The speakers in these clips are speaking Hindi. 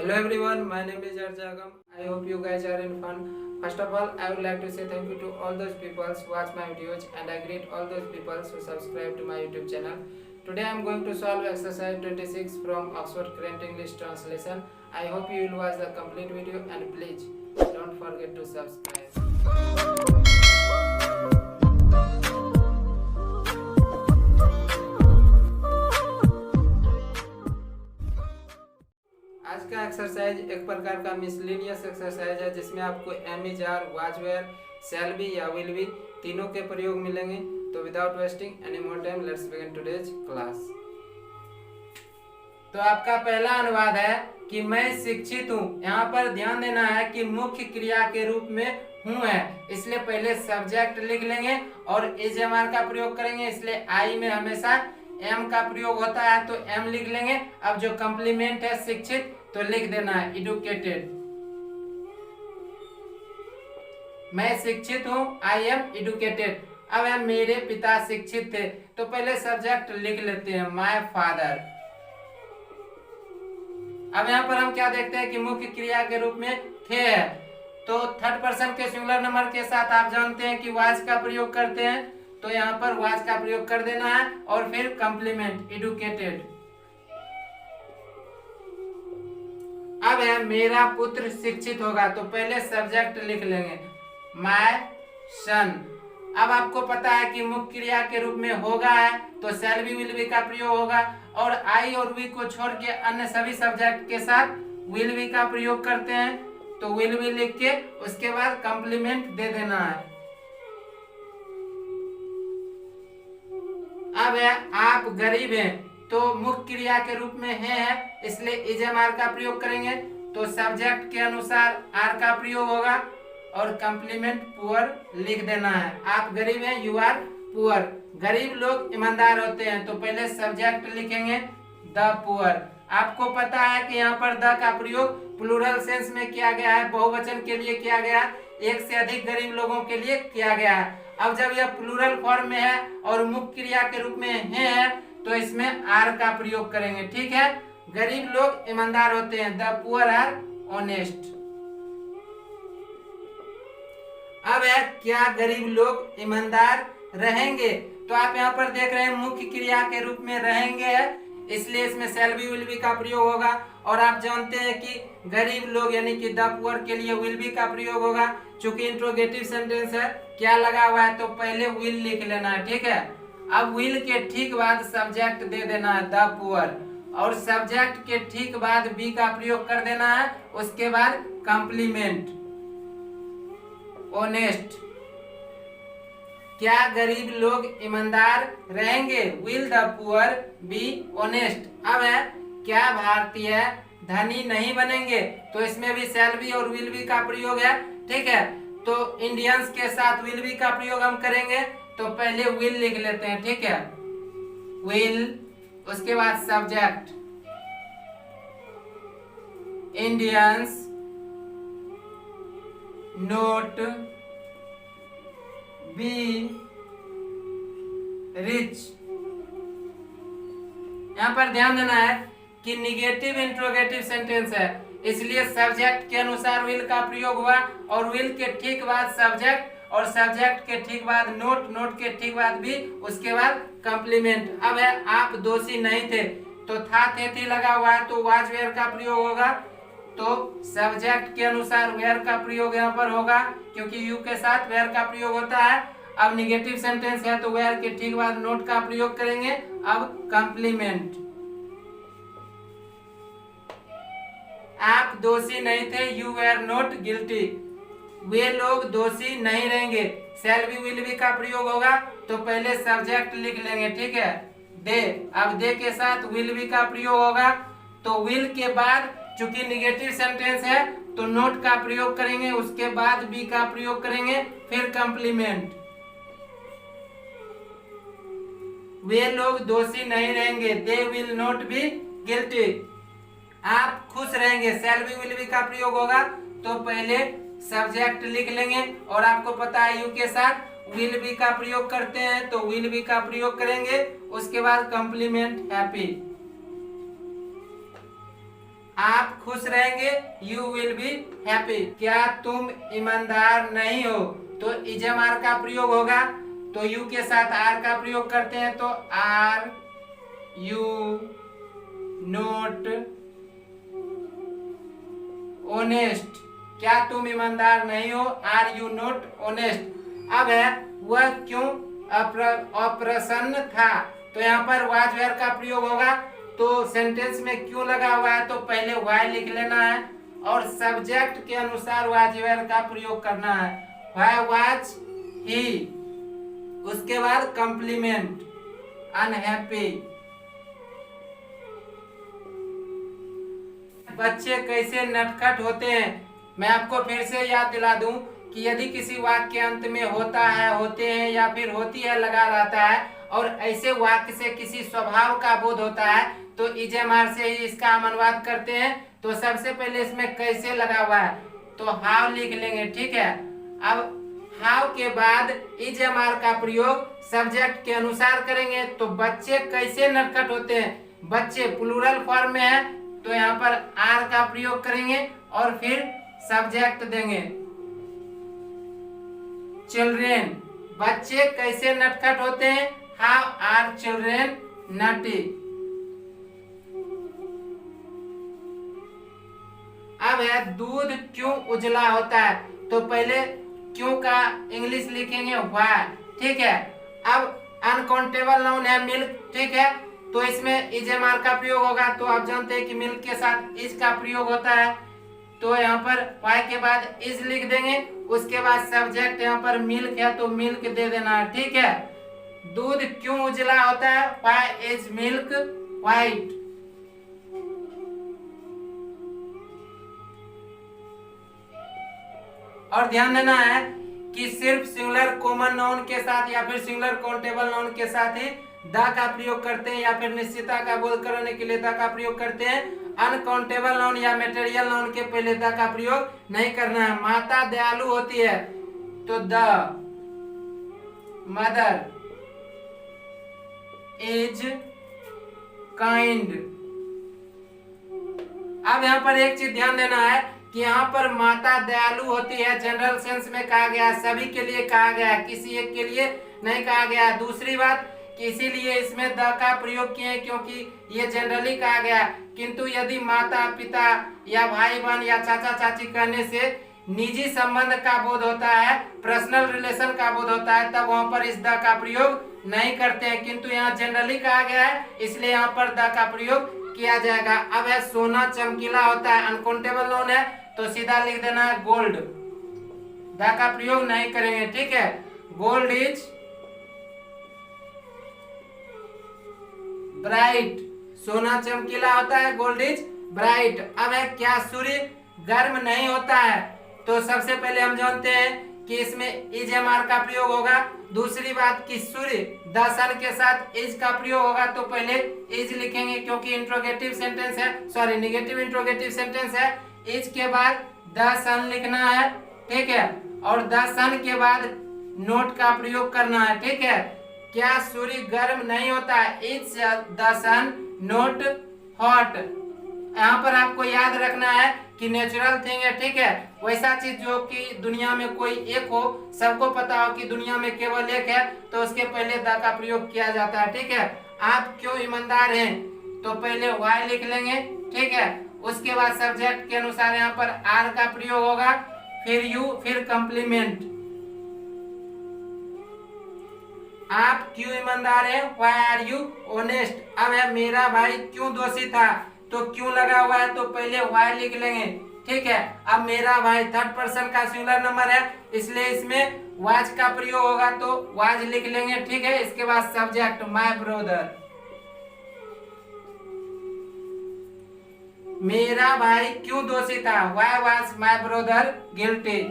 Hello everyone, my name is Arjagam. I hope you guys are in fun. First of all, I would like to say thank you to all those people who watch my videos, and I greet all those people who subscribe to my YouTube channel. Today I am going to solve exercise 26 from Oxford Current English Translation. I hope you will watch the complete video and please don't forget to subscribe. आज का एक्सरसाइज एक प्रकार का मिसलेनियस एक्सरसाइज है जिसमें आपको am is are, was were, shall be या विल बी तीनों के प्रयोग मिलेंगे। तो without wasting any more time let's begin today's class. तो आपका पहला अनुवाद है कि मैं शिक्षित हूँ। यहाँ पर ध्यान देना है कि मुख्य क्रिया के रूप में हूँ है, इसलिए पहले सब्जेक्ट लिख लेंगे और इज एम आर का प्रयोग करेंगे, इसलिए आई में हमेशा एम का प्रयोग होता है तो एम लिख लेंगे। अब जो कंप्लीमेंट है शिक्षित तो लिख देना है एडुकेटेड। मैं शिक्षित हूँ, आई एम एडुकेटेड। अब है मेरे पिता शिक्षित थे तो पहले सब्जेक्ट लिख लेते हैं माय फादर। अब यहाँ पर हम क्या देखते हैं कि मुख्य क्रिया के रूप में थे है, तो थर्ड पर्सन के सिंगुलर नंबर के साथ आप जानते हैं कि वाज का प्रयोग करते हैं, तो यहाँ पर वाज का प्रयोग कर देना है और फिर कंप्लीमेंट एडुकेटेड। अब है मेरा पुत्र शिक्षित होगा तो पहले सब्जेक्ट लिख लेंगे माय सन। अब आपको पता है कि मुख्य क्रिया के रूप में होगा है तो शैल बी विल बी का प्रयोग होगा और आई और वी को छोड़ के अन्य सभी सब्जेक्ट के साथ विल बी का प्रयोग करते हैं, तो विल बी लिख के उसके बाद कंप्लीमेंट दे देना है। अब है आप गरीब हैं तो मुख्य क्रिया के रूप में है इसलिए इज एम आर का प्रयोग करेंगे, तो सब्जेक्ट के अनुसार आर का प्रयोग होगा और कंप्लीमेंट पुअर लिख देना है। आप गरीब हैं, यू आर पुअर। गरीब लोग ईमानदार होते हैं तो पहले सब्जेक्ट लिखेंगे द पुअर। आपको पता है कि यहाँ पर द का प्रयोग प्लूरल सेंस में किया गया है, बहुवचन के लिए किया गया है, एक से अधिक गरीब लोगों के लिए किया गया है। अब जब यह प्लूरल फॉर्म में है और मुख्य क्रिया के रूप में है तो इसमें आर का प्रयोग करेंगे, ठीक है। गरीब लोग ईमानदार होते हैं, द पुअर आर ऑनेस्ट। अब है क्या गरीब लोग ईमानदार रहेंगे, तो आप यहाँ पर देख रहे हैं मुख्य क्रिया के रूप में रहेंगे है इसलिए इसमें शैल बी विल बी का प्रयोग होगा और आप जानते हैं कि गरीब लोग यानी कि द पुअर के लिए विल बी का प्रयोग होगा। चूंकि इंट्रोगेटिव सेंटेंस है, क्या लगा हुआ है तो पहले विल लिख लेना है, ठीक है। अब विल के ठीक बाद सब्जेक्ट दे देना है द पुअर और सब्जेक्ट के ठीक बाद बी का प्रयोग कर देना है, उसके बाद कंप्लीमेंट ऑनेस्ट। क्या गरीब लोग ईमानदार रहेंगे, will the poor be honest. अब है क्या भारतीय धनी नहीं बनेंगे, तो इसमें भी शैल बी और विल बी का प्रयोग है, ठीक है। तो इंडियंस के साथ विल बी का प्रयोग हम करेंगे तो पहले विल लिख लेते हैं, ठीक है, विल, उसके बाद subject Indians note be rich. यहां पर ध्यान देना है कि निगेटिव इंट्रोगेटिव सेंटेंस है इसलिए सब्जेक्ट के अनुसार विल का प्रयोग हुआ और विल के ठीक बाद सब्जेक्ट और सब्जेक्ट के ठीक बाद नोट, नोट के ठीक बाद भी, उसके बाद कंप्लीमेंट। अब है आप दोषी नहीं थे तो था थे थी लगा हुआ है तो वाज वेयर का प्रयोग होगा, तो सब्जेक्ट के अनुसार वेयर का प्रयोग यहाँ पर होगा क्योंकि यू के साथ वेयर का प्रयोग होता है। अब निगेटिव सेंटेंस है तो वेयर के ठीक बाद नोट का प्रयोग करेंगे। अब कंप्लीमेंट, आप दोषी नहीं थे, यू वेयर नॉट गिल्टी। वे लोग दोषी नहीं रहेंगे, शैल बी विल बी का प्रयोग होगा तो पहले सब्जेक्ट लिख लेंगे, ठीक है, दे। अब दे के साथ विल बी का प्रयोग होगा तो विल के बाद चूंकि निगेटिव सेंटेंस है तो नोट का प्रयोग करेंगे, उसके बाद बी का प्रयोग करेंगे, फिर कंप्लीमेंट। वे लोग दोषी नहीं रहेंगे, they will not be guilty. आप खुश रहेंगे, शैल बी विल बी का प्रयोग होगा तो पहले सब्जेक्ट लिख लेंगे और आपको पता है यू के साथ विल बी का प्रयोग करते हैं तो विल बी का प्रयोग करेंगे, उसके बाद कंप्लीमेंट हैप्पी। आप खुश रहेंगे, यू विल बी हैप्पी। क्या तुम ईमानदार नहीं हो, तो इजमार का प्रयोग होगा। तो यू के साथ आर का प्रयोग करते हैं, तो आर यू नोट ऑनेस्ट। क्या तुम ईमानदार नहीं हो, आर यू नोट ऑनेस्ट। अब है वह क्यों अप्रसन्न था, तो यहाँ पर वाज वेयर का प्रयोग होगा। तो सेंटेंस में क्यों लगा हुआ है, तो पहले वाई लिख लेना है और सब्जेक्ट के अनुसार वाज वेयर का प्रयोग करना है। वाई वाज ही, उसके बाद कंप्लीमेंट अनहैप्पी। बच्चे कैसे नटखट होते हैं, मैं आपको फिर से याद दिला दूं कि यदि किसी वाक्य के अंत में होता है, होते हैं या फिर होती है लगा रहता है और ऐसे वाक्य से किसी स्वभाव का बोध होता है, तो इजमार से ही इसका हम अनुवाद करते हैं। तो सबसे पहले इसमें कैसे लगा हुआ है, तो हाउ लिख लेंगे, ठीक है। अब हाउ के बाद इजमार का प्रयोग सब्जेक्ट के अनुसार करेंगे। तो बच्चे कैसे नटखट होते हैं, बच्चे प्लूरल फॉर्म में है, तो यहाँ पर आर का प्रयोग करेंगे और फिर सब्जेक्ट देंगे चिल्ड्रेन। बच्चे कैसे नटखट होते हैं, हाउ आर चिल्ड्रेन नटी। अब है दूध क्यों उजला होता है, तो पहले क्यों का इंग्लिश लिखेंगे व्हाई, ठीक है। अब अनकाउंटेबल नाउन है मिल्क, ठीक है, तो इसमें इजमार का प्रयोग होगा। तो आप जानते हैं कि मिल्क के साथ इज का प्रयोग होता है, तो यहाँ पर वाई के बाद इज लिख देंगे। उसके बाद सब्जेक्ट यहाँ पर मिल्क है तो मिल्क दे देना है, ठीक है। दूध क्यों उजला होता है, व्हाई इज मिल्क व्हाइट। और ध्यान देना है कि सिर्फ सिंगुलर कॉमन नाउन के साथ या फिर सिंगुलर काउंटेबल नाउन के साथ ही द का प्रयोग करते हैं या फिर निश्चितता का बोध कराने के लिए द का प्रयोग करते हैं। अनकाउंटेबल नाउन या मटेरियल नाउन के पहले द का प्रयोग नहीं करना है। माता दयालु होती है, तो द मदर इज काइंड। अब यहाँ पर एक चीज ध्यान देना है कि यहाँ पर माता दयालु होती है जनरल सेंस में कहा गया, सभी के लिए कहा गया, किसी एक के लिए नहीं कहा गया। दूसरी बात कि इसीलिए इसमें द का प्रयोग किए क्योंकि ये जनरली कहा गया, किंतु यदि माता पिता या भाई बहन या चाचा चाची कहने से निजी संबंध का बोध होता है, पर्सनल रिलेशन का बोध होता है, तब वहां पर इस द का प्रयोग नहीं करते हैं। किंतु यहाँ जनरली कहा गया है इसलिए यहाँ पर द का प्रयोग किया जाएगा। अब है सोना चमकीला होता है, अनकाउंटेबल नाउन है, तो सीधा लिख देना है गोल्ड, द का प्रयोग नहीं करेंगे, ठीक है। गोल्ड इज ब्राइट, सोना चमकीला होता है, गोल्ड इज ब्राइट। अब है क्या सूर्य गर्म नहीं होता है, तो सबसे पहले हम जानते हैं कि इसमें इज एम आर का प्रयोग होगा। दूसरी बात कि सूर्य द सन के साथ इज का प्रयोग होगा, तो पहले इज लिखेंगे क्योंकि इंट्रोगेटिव सेंटेंस है, सॉरी नेगेटिव इंट्रोगेटिव सेंटेंस है। इज के बाद द सन लिखना है, ठीक है, और द सन के बाद नोट का प्रयोग करना है, ठीक है। क्या सूर्य गर्म नहीं होता है, is the sun not hot. यहाँ पर आपको याद रखना है कि नेचुरल थिंग है, ठीक है, वैसा चीज जो कि दुनिया में कोई एक हो, सबको पता हो कि दुनिया में केवल एक है, तो उसके पहले द का प्रयोग किया जाता है, ठीक है। आप क्यों ईमानदार हैं, तो पहले वाई लिख लेंगे, ठीक है। उसके बाद सब्जेक्ट के अनुसार यहाँ पर आर का प्रयोग होगा, फिर यू, फिर कंप्लीमेंट। आप क्यों ईमानदार हैं, व्हाई आर यू ऑनेस्ट। अब है मेरा भाई क्यों दोषी था, तो क्यों लगा हुआ है, तो पहले व्हाई लिख लेंगे, ठीक है। अब मेरा भाई थर्ड पर्सन का सिंगुलर नंबर है इसलिए इसमें वाज का प्रयोग होगा, तो वाज लिख लेंगे, ठीक है। इसके बाद सब्जेक्ट माय ब्रदर, मेरा भाई क्यों दोषी था, why was my brother guilty.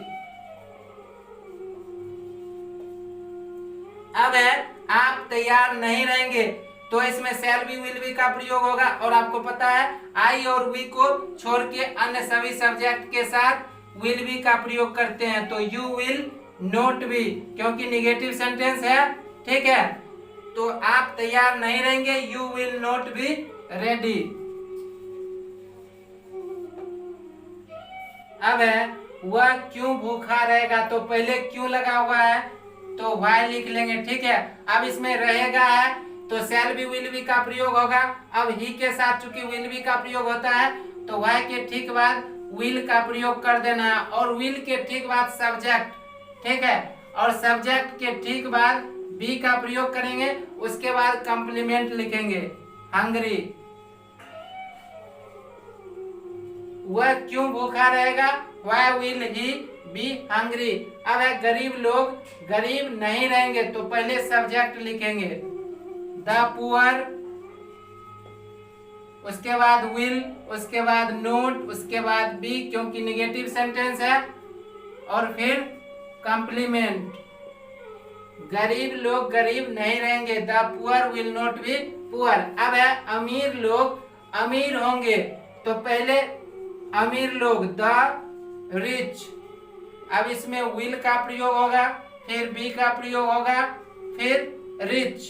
अब है आप तैयार नहीं रहेंगे, तो इसमें शैल बी विल बी का प्रयोग होगा, और आपको पता है आई और वी को छोड़ के अन्य सभी सब्जेक्ट के साथ विल बी का प्रयोग करते हैं, तो यू विल नॉट बी क्योंकि निगेटिव सेंटेंस है, ठीक है। तो आप तैयार नहीं रहेंगे, you will not be ready. अब है वह क्यों भूखा रहेगा, तो पहले क्यों लगा हुआ है तो वाई लिख लेंगे, ठीक है। अब इसमें रहेगा है तो शैल बी विल बी का प्रयोग होगा। अब ही के साथ चूंकि विल बी का प्रयोग होता है तो वाई के ठीक बाद विल का प्रयोग कर देना है, और विल के ठीक बाद सब्जेक्ट, ठीक है, और सब्जेक्ट के ठीक बाद बी का प्रयोग करेंगे। उसके बाद कंप्लीमेंट लिखेंगे हंग्री, वह क्यों भूखा रहेगा, why will he be hungry. अब है गरीब लोग गरीब नहीं रहेंगे तो पहले सब्जेक्ट लिखेंगे द पुअर, उसके बाद विल, उसके बाद नोट, उसके बाद बी क्योंकि निगेटिव सेंटेंस है, और फिर कंप्लीमेंट, गरीब लोग गरीब नहीं रहेंगे, the poor will not be poor. अब है अमीर लोग अमीर होंगे तो पहले अमीर लोग द रिच, अब इसमें विल का प्रयोग होगा, फिर बी का प्रयोग होगा, फिर रिच।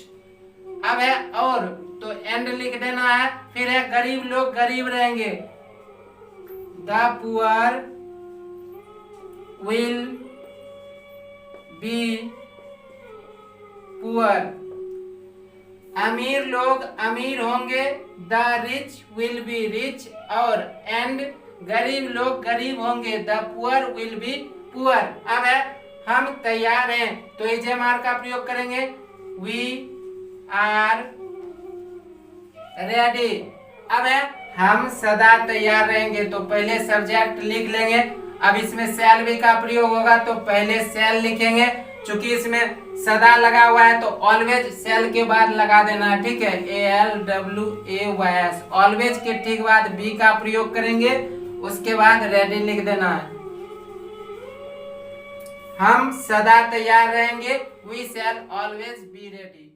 अब है और तो एंड लिख देना है, फिर है गरीब लोग गरीब रहेंगे, the poor will be poor. अमीर लोग अमीर होंगे, the rich will be rich, और एंड गरीब लोग गरीब होंगे, the poor will be poor. अब है हम तैयार हैं तो इजेमार का प्रयोग करेंगे, वी आर रेडी। अब है हम सदा तैयार रहेंगे तो पहले सब्जेक्ट लिख लेंगे। अब इसमें शैल बी का प्रयोग होगा तो पहले शैल लिखेंगे, चूंकि इसमें सदा लगा हुआ है तो ऑलवेज शैल के बाद लगा देना है, ठीक है, ALWAYS, ऑलवेज के ठीक बाद बी का प्रयोग करेंगे, उसके बाद रेडी लिख देना है। हम सदा तैयार रहेंगे, we shall always be ready.